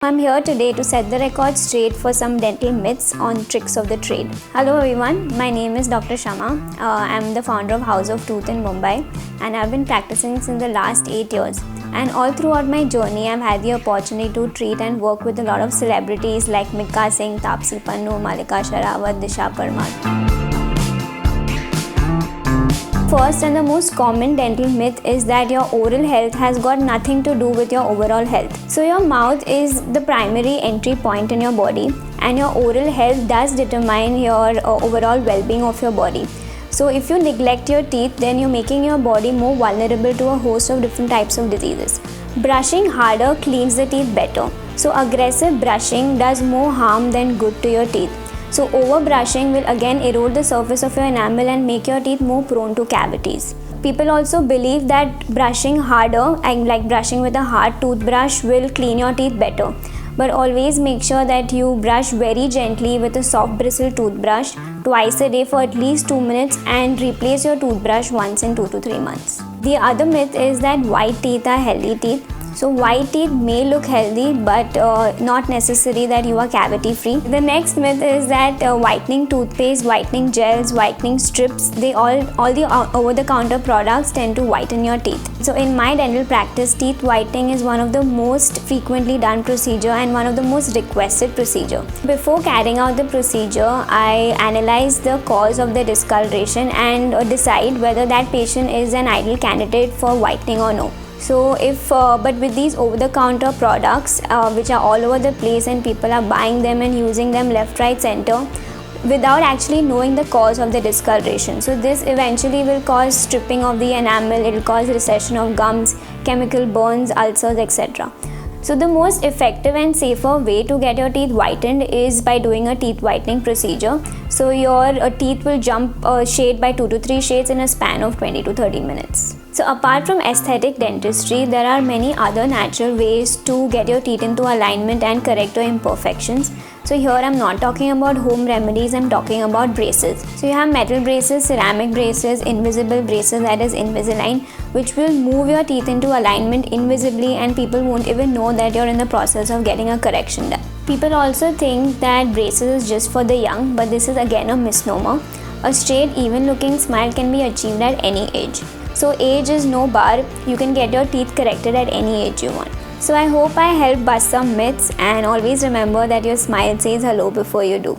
I'm here today to set the record straight for some dental myths on tricks of the trade. Hello everyone, my name is Dr. Shama. I'm the founder of House of Tooth in Mumbai and I've been practicing since the last 8 years. And all throughout my journey, I've had the opportunity to treat and work with a lot of celebrities like Milkha Singh, Taapsee Pannu, Mallika Sherawat, Disha Parmar. First and the most common dental myth is that your oral health has got nothing to do with your overall health. So your mouth is the primary entry point in your body and your oral health does determine your overall well-being of your body. So if you neglect your teeth, then you're making your body more vulnerable to a host of different types of diseases. Brushing harder cleans the teeth better. So aggressive brushing does more harm than good to your teeth. So over-brushing will again erode the surface of your enamel and make your teeth more prone to cavities. People also believe that brushing harder and like brushing with a hard toothbrush will clean your teeth better. But always make sure that you brush very gently with a soft bristle toothbrush twice a day for at least 2 minutes and replace your toothbrush once in 2 to 3 months. The other myth is that white teeth are healthy teeth. So white teeth may look healthy but not necessary that you are cavity free. The next myth is that whitening toothpaste, whitening gels, whitening strips, they all the over the counter products tend to whiten your teeth. So in my dental practice, teeth whitening is one of the most frequently done procedure and one of the most requested procedure. Before carrying out the procedure, I analyze the cause of the discoloration and decide whether that patient is an ideal candidate for whitening or no. So but with these over-the-counter products which are all over the place and people are buying them and using them left, right, center without actually knowing the cause of the discoloration. So this eventually will cause stripping of the enamel, it will cause recession of gums, chemical burns, ulcers, etc. So the most effective and safer way to get your teeth whitened is by doing a teeth whitening procedure. So your teeth will jump a shade by 2 to 3 shades in a span of 20 to 30 minutes. So apart from aesthetic dentistry, there are many other natural ways to get your teeth into alignment and correct your imperfections. So here I'm not talking about home remedies, I'm talking about braces. So you have metal braces, ceramic braces, invisible braces, that is Invisalign, which will move your teeth into alignment invisibly and people won't even know that you're in the process of getting a correction done. People also think that braces is just for the young, but this is again a misnomer. A straight, even looking smile can be achieved at any age. So age is no bar, you can get your teeth corrected at any age you want. So I hope I helped bust some myths and always remember that your smile says hello before you do.